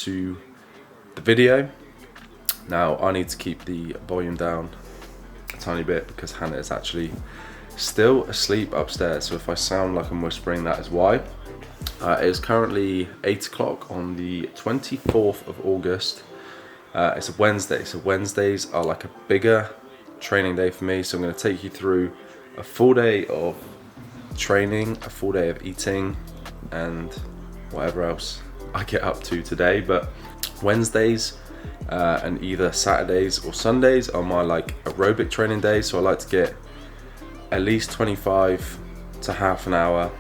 into the video. Now I need to keep the volume down a tiny bit because Hannah is actually still asleep upstairs, so if I sound like I'm whispering, that is why. It is currently 8 o'clock on the 24th of August. It's a Wednesday, so Wednesdays are like a bigger training day for me, so I'm going to take you through a full day of training, a full day of eating, and whatever else I get up to today. But Wednesdays and either Saturdays or Sundays are my like aerobic training days, so I like to get at least 25 to half an hour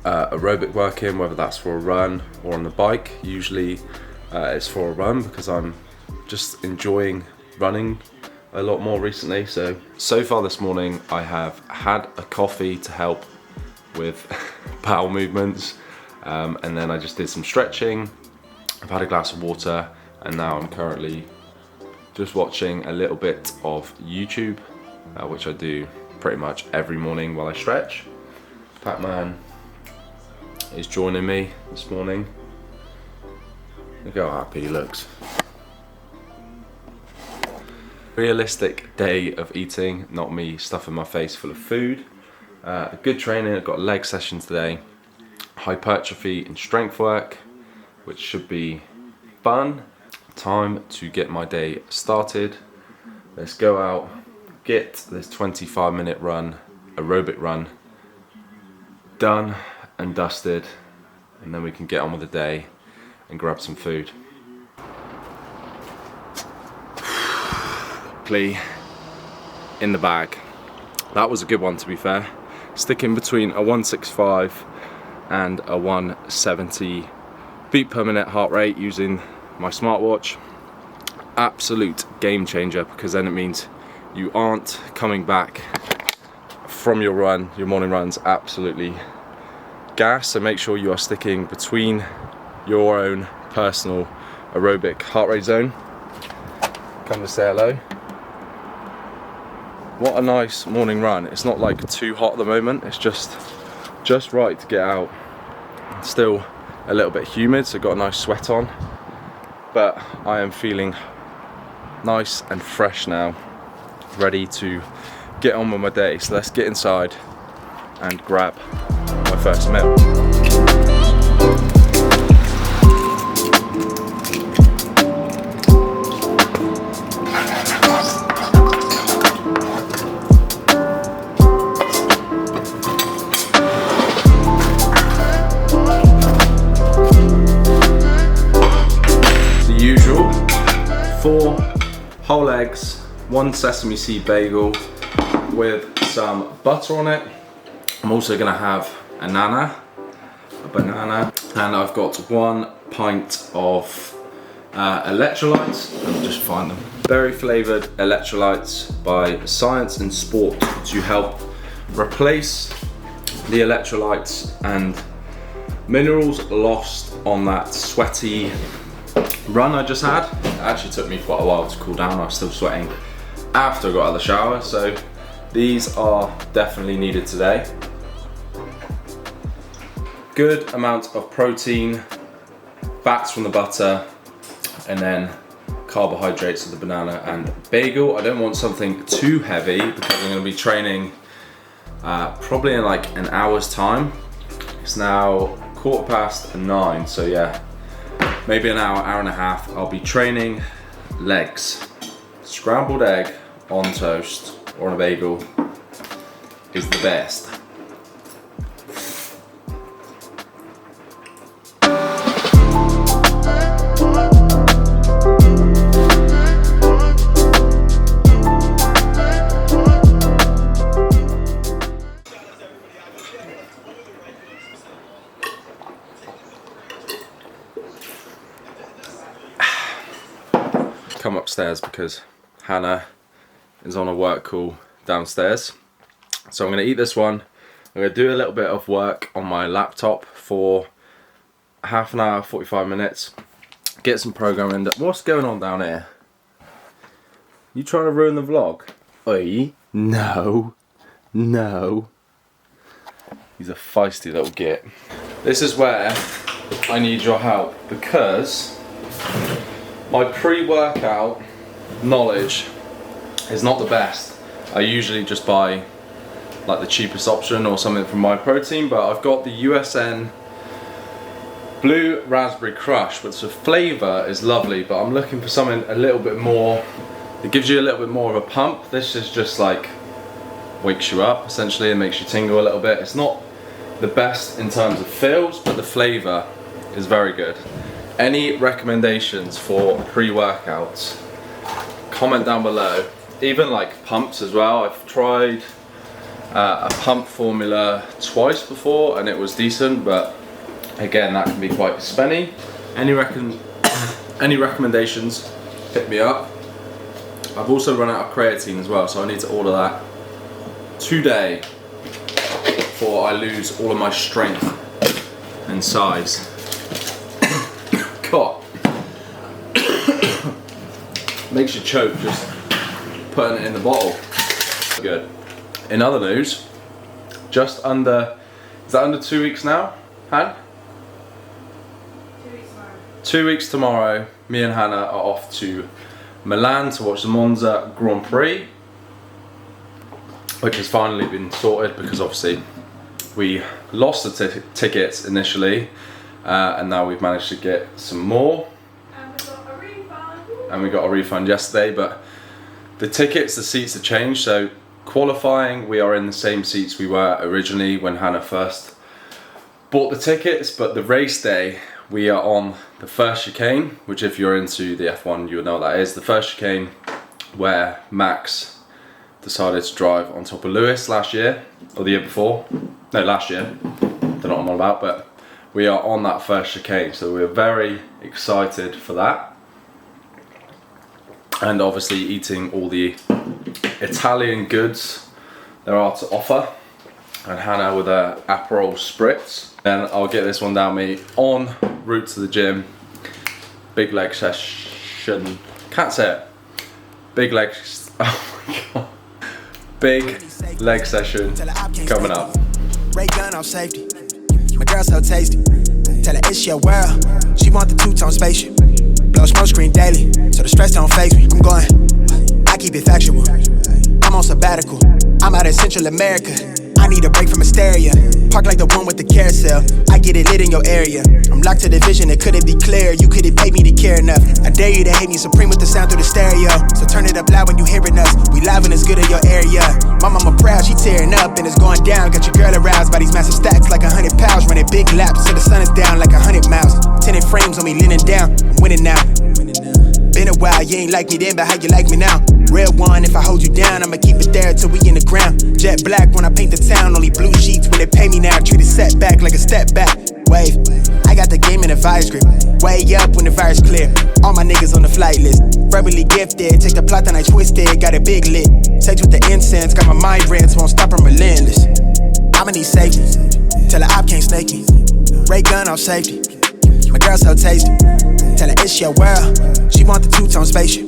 aerobic work in, whether that's for a run or on the bike. Usually it's for a run because I'm just enjoying running a lot more recently. So far this morning I have had a coffee to help with bowel movements, and then I just did some stretching. I've had a glass of water, and now I'm currently just watching a little bit of YouTube, which I do pretty much every morning while I stretch. Pac-Man is joining me this morning. Look how happy he looks. Realistic day of eating, not me stuffing my face full of food. Good training. I've got a leg session today, hypertrophy and strength work, which should be fun. Time to get my day started. Let's go out, get this 25-minute run, aerobic run, done and dusted, and then we can get on with the day and grab some food. In the bag. That was a good one, to be fair. Sticking between a 165 and a 170 beat per minute heart rate using my smartwatch. Absolute game changer, because then it means you aren't coming back from your run, your morning runs, absolutely gas. So make sure you are sticking between your own personal aerobic heart rate zone. Come to say hello. What a nice morning run. It's not like too hot at the moment, it's just right to get out. It's still a little bit humid, so got a nice sweat on, but I am feeling nice and fresh now, ready to get on with my day. So let's get inside and grab my first meal. Usual 4 whole eggs, 1 sesame seed bagel with some butter on it. I'm also going to have a banana, and I've got 1 pint of electrolytes. Let me just find them. Berry flavoured electrolytes by Science and Sport to help replace the electrolytes and minerals lost on that sweaty run I just had. It actually took me quite a while to cool down. I was still sweating after I got out of the shower, so these are definitely needed today. Good amount of protein, fats from the butter, and then carbohydrates of the banana and bagel. I don't want something too heavy because I'm going to be training probably in like an hour's time. It's now 9:15, so yeah, maybe an hour and a half. I'll be training legs. Scrambled egg on toast or on a bagel is the best. Come upstairs because Hannah is on a work call downstairs. So I'm going to eat this one. I'm going to do a little bit of work on my laptop for half an hour, 45 minutes. Get some programming. What's going on down here? You trying to ruin the vlog? Oi, no. He's a feisty little git. This is where I need your help because My pre-workout knowledge is not the best. I usually just buy like the cheapest option or something from My Protein, but I've got the USN Blue Raspberry Crush, which the flavour is lovely, but I'm looking for something a little bit more, it gives you a little bit more of a pump. This is just like wakes you up essentially and makes you tingle a little bit. It's not the best in terms of feels, but the flavour is very good. Any recommendations for pre-workouts? Comment down below. Even like pumps as well. I've tried a pump formula twice before and it was decent, but again that can be quite spenny. Any recommendations, hit me up. I've also run out of creatine as well, so I need to order that today before I lose all of my strength and size. God. Makes you choke just putting it in the bottle. Good. In other news, just under, is that under 2 weeks now, Han? 2 weeks tomorrow. 2 weeks tomorrow, me and Hannah are off to Milan to watch the Monza Grand Prix, which has finally been sorted because obviously we lost the tickets initially and now we've managed to get some more. And we got a refund yesterday, but the tickets, the seats have changed. So qualifying, we are in the same seats we were originally when Hannah first bought the tickets, but the race day we are on the first chicane, which if you're into the F1 you would know what that is. The first chicane where Max decided to drive on top of Lewis last year, or the year before. No, last year. Don't know what I'm on about, but we are on that first chicane, so we're very excited for that. And obviously eating all the Italian goods there are to offer. And Hannah with her Aperol Spritz. Then I'll get this one down me en route to the gym. Big leg session. Can't say it. Big leg. Oh my god. Big leg session coming up. Ray gun off safety. My girl so tasty. Tell her it's your world. She want the two-tone spaceship. Blow smoke screen daily, so the stress don't faze me. I'm going, I keep it factual. I'm on sabbatical. I'm out in Central America. I need a break from hysteria. Park like the one with the carousel. I get it lit in your area. I'm locked to the vision, it couldn't be clear. You couldn't pay me to care enough. I dare you to hate me supreme with the sound through the stereo. So turn it up loud when you hearing us. We live and it's good in your area. My mama proud, she tearing up and it's going down. Got your girl aroused by these massive stacks like 100 pounds. Running big laps till the sun is down like 100 miles. Tinted frames on me leaning down. I'm winning now. Been a while, you ain't like me then, but how you like me now? Real one, if I hold you down, I'ma keep it there till we in the ground. Jet black when I paint the town, only blue sheets when they pay me now. Treat a setback like a step back. Wave, I got the game in a vice grip. Way up when the virus clear. All my niggas on the flight list. Verbally gifted, take the plot and I twist it. Got it big lit. Sex with the incense, got my mind rents, won't stop, I'm relentless. I'ma need safety, tell her op can't snake me. Ray gun off safety. My girl so tasty. Tell her it's your world. She want the two-tone spaceship.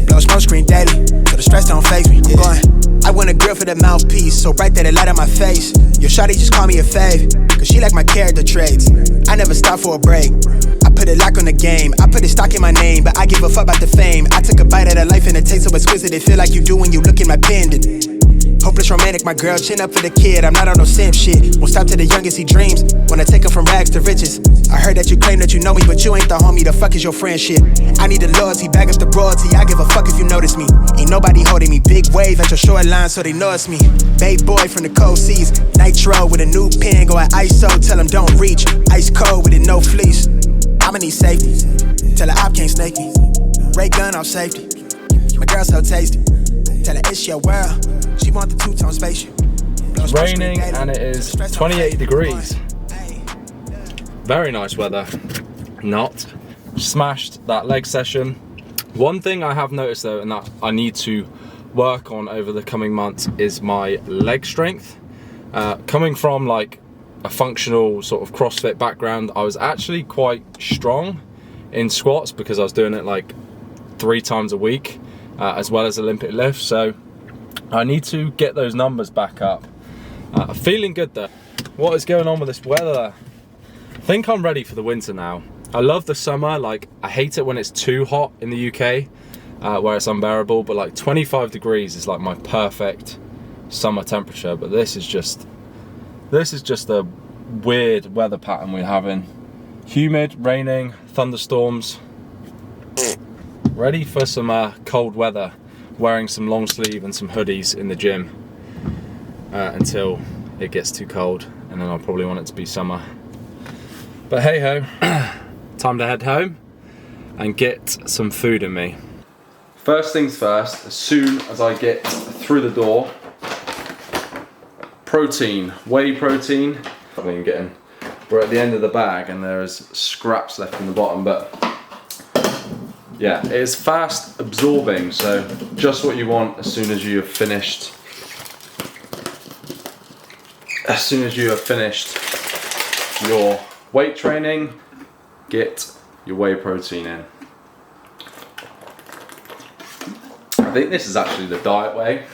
Blow smoke screen daily, so the stress don't faze me. I'm going, I want a grill for the mouthpiece, so bright that it light on my face. Your shawty just call me a fave, cause she like my character traits. I never stop for a break. I put a lock on the game. I put a stock in my name, but I give a fuck about the fame. I took a bite out of life and it tastes so exquisite. It feel like you do when you look in my pendant. Hopeless romantic, my girl, chin up for the kid. I'm not on no simp shit. Won't stop till the youngest he dreams. Wanna take him from rags to riches. I heard that you claim that you know me, but you ain't the homie. The fuck is your friendship? I need the loyalty, back up the royalty. I give a fuck if you notice me. Ain't nobody holding me. Big wave at your shoreline, so they know it's me. Babe boy from the cold seas. Nitro with a new pen, go at ISO. Tell him don't reach. Ice cold with it, no fleece. I'ma need safety. Tell her op can't snake me. Ray gun off safety. My girl so tasty. Tell her it's your world. She want the two-tone spaceship. It's raining and it is 28 degrees. Very nice weather. Not. Smashed that leg session. One thing I have noticed though, and that I need to work on over the coming months, is my leg strength. Coming from like a functional sort of CrossFit background, I was actually quite strong in squats because I was doing it like 3 times a week. As well as Olympic lifts, so I need to get those numbers back up. Feeling good though. What is going on with this weather? I think I'm ready for the winter now. I love the summer. Like, I hate it when it's too hot in the UK, where it's unbearable, but like 25 degrees is like my perfect summer temperature. But this is just a weird weather pattern we're having. Humid, raining, thunderstorms. Ready for some cold weather. Wearing some long sleeve and some hoodies in the gym until it gets too cold, and then I'll probably want it to be summer. But hey ho, time to head home and get some food in me. First things first, as soon as I get through the door, protein, whey protein. We're at the end of the bag and there's scraps left in the bottom, but yeah, it is fast absorbing, so just what you want as soon as you have finished. As soon as you have finished your weight training, get your whey protein in. I think this is actually the diet whey.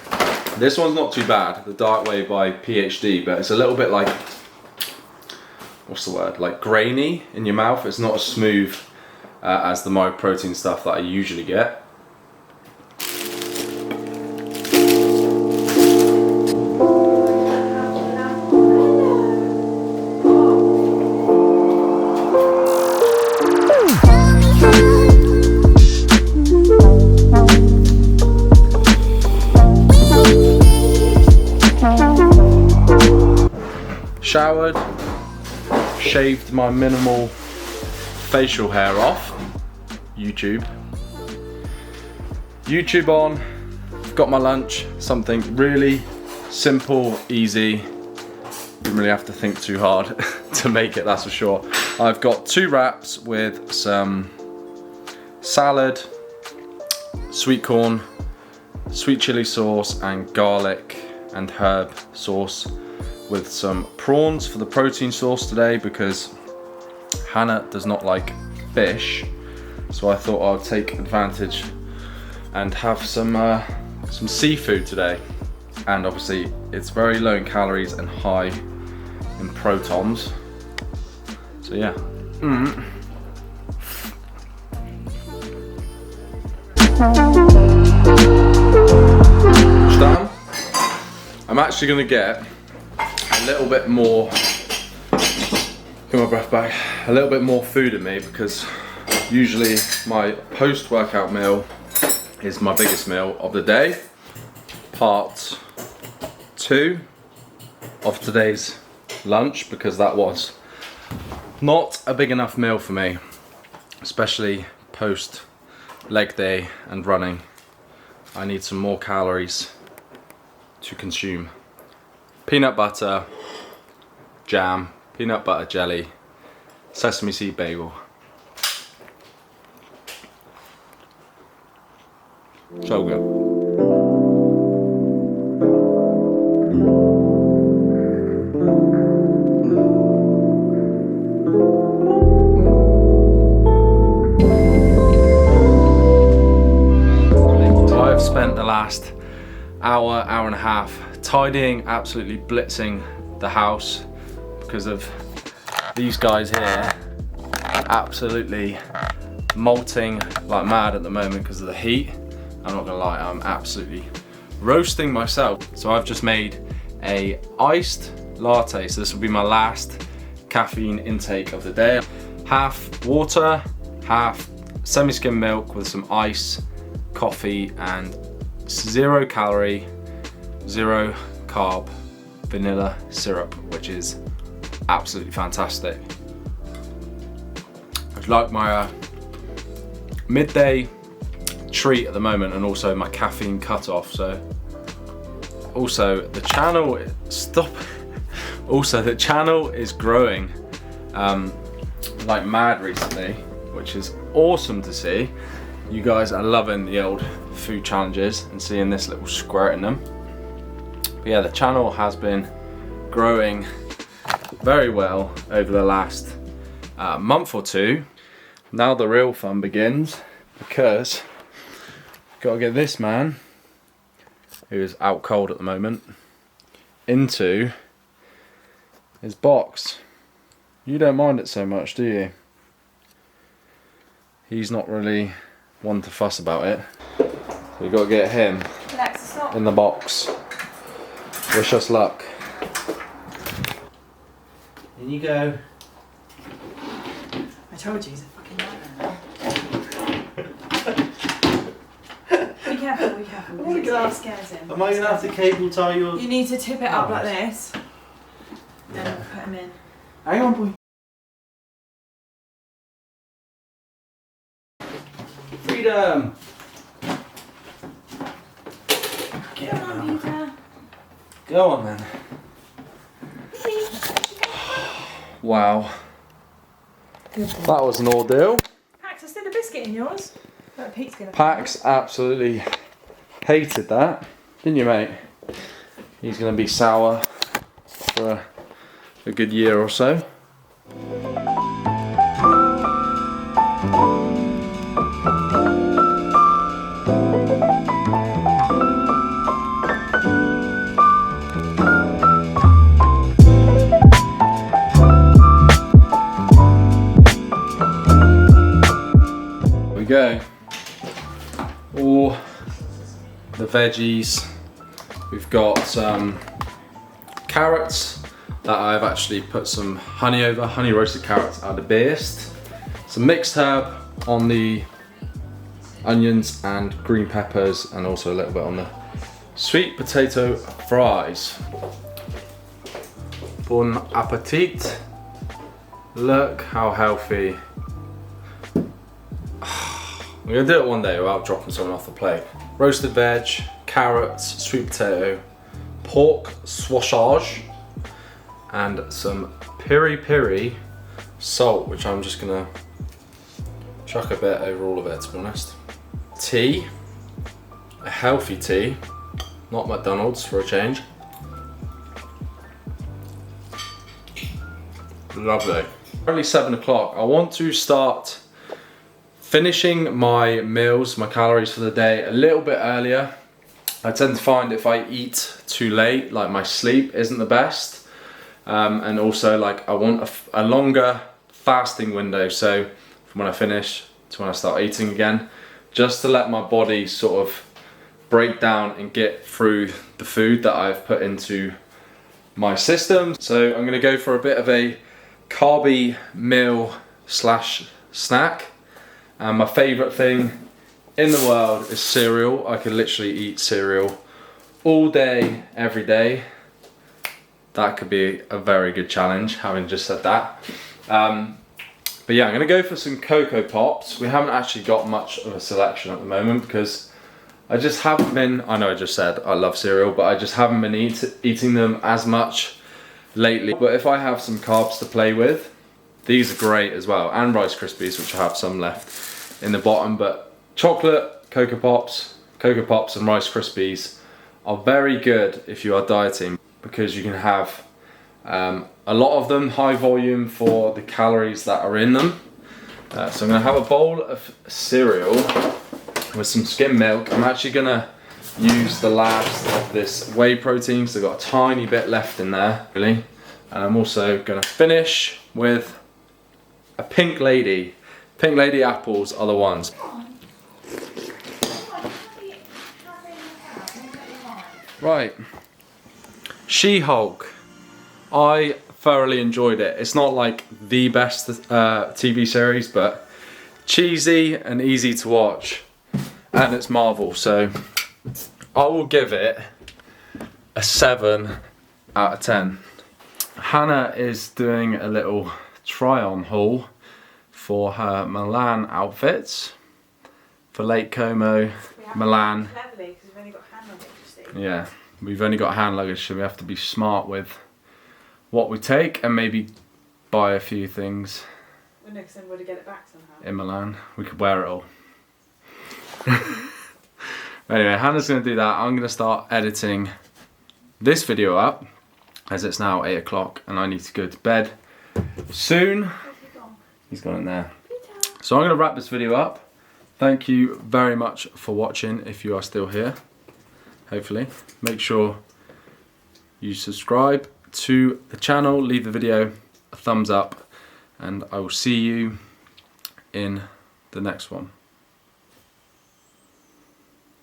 This one's not too bad, the diet whey by PhD, but it's a little bit like, what's the word, like grainy in your mouth. It's not as smooth as the My Protein stuff that I usually get. Showered, shaved my minimal facial hair off. YouTube on, got my lunch, something really simple, easy, didn't really have to think too hard to make it, that's for sure. I've got 2 wraps with some salad, sweet corn, sweet chili sauce and garlic and herb sauce, with some prawns for the protein sauce today because Hannah does not like fish. So I thought I'd take advantage and have some seafood today. And obviously it's very low in calories and high in protons. So yeah. Done. I'm actually gonna get a little bit more, get my breath back, a little bit more food in me, because usually my post-workout meal is my biggest meal of the day. Part 2 of today's lunch, because that was not a big enough meal for me, especially post leg day and running. I need some more calories to consume. Peanut butter, jam, peanut butter jelly, sesame seed bagel. So good. So I've spent the last hour and a half tidying, absolutely blitzing the house because of these guys here absolutely molting like mad at the moment because of the heat. I'm not gonna lie, I'm absolutely roasting myself. So I've just made a iced latte, so this will be my last caffeine intake of the day. Half water, half semi-skim milk with some ice, coffee and 0 calorie, 0 carb vanilla syrup, which is absolutely fantastic. It's like my midday treat at the moment, and also my caffeine cutoff. So also the channel the channel is growing like mad recently, which is awesome to see. You guys are loving the old food challenges and seeing this little squirt in them. But yeah, the channel has been growing very well over the last month or 2. Now the real fun begins, because I've got to get this man, who is out cold at the moment, into his box. You don't mind it so much, do you? he's not really one to fuss about it. So we've got to get him Alexa, stop. in the box. Wish us luck. In you go. I told you he's a fucking nightmare. Be careful, be careful. Oh my because God. it scares him. Am I going to have to cable tie your... You need to tip it up like Nice. this. Then we'll put him in. Hang on, boy. Freedom! Come on, Peter. Go on then. Wow. That was an ordeal. Pax, I still a biscuit in yours. But Pete's gonna. Pax absolutely hated that, didn't you, mate? He's going to be sour for a good year or so. Here we go. All the veggies. We've got some carrots that I've actually put some honey over. Honey roasted carrots are the best. Some mixed herb on the onions and green peppers, and also a little bit on the sweet potato fries. Bon appetit. Look how healthy. We're gonna do it one day without dropping something off the plate. Roasted veg, carrots, sweet potato, pork sausage, and some piri piri salt, which I'm just gonna chuck a bit over all of it, to be honest. Tea, a healthy tea, not McDonald's for a change. Lovely. Currently 7 o'clock. I want to start finishing my meals, my calories for the day a little bit earlier. I tend to find if I eat too late, like my sleep isn't the best. And also like I want a longer fasting window. So from when I finish to when I start eating again, just to let my body sort of break down and get through the food that I've put into my system. So I'm gonna go for a bit of a carby meal slash snack. And my favourite thing in the world is cereal. I could literally eat cereal all day, every day. That could be a very good challenge, having just said that. But yeah, I'm gonna go for some Cocoa Pops. We haven't actually got much of a selection at the moment because I just haven't been, I know I just said I love cereal, but I just haven't been eating them as much lately. But if I have some carbs to play with, these are great as well, and Rice Krispies, which I have some left in the bottom. But chocolate, Cocoa Pops and Rice Krispies are very good if you are dieting, because you can have a lot of them, high volume for the calories that are in them. So I'm gonna have a bowl of cereal with some skim milk. I'm actually gonna use the last of this whey protein, so I've got a tiny bit left in there, really. And I'm also gonna finish with a Pink Lady. Pink Lady apples are the ones. Right. She-Hulk. I thoroughly enjoyed it. It's not like the best TV series, but cheesy and easy to watch. And it's Marvel, so I will give it a 7 out of 10. Hannah is doing a little try-on haul for her Milan outfits for Lake Como, Milan. Cleverly, because we've only got hand luggage, you see. Yeah, we've only got hand luggage, so we have to be smart with what we take and maybe buy a few things Well, no, because then we'll get it back somehow. in Milan. We could wear it all. Anyway, Hannah's going to do that. I'm going to start editing this video up, as it's now 8 o'clock and I need to go to bed soon. He's gone in there. So I'm going to wrap this video up. Thank you very much for watching, if you are still here. Hopefully. Make sure you subscribe to the channel, leave the video a thumbs up, and I will see you in the next one.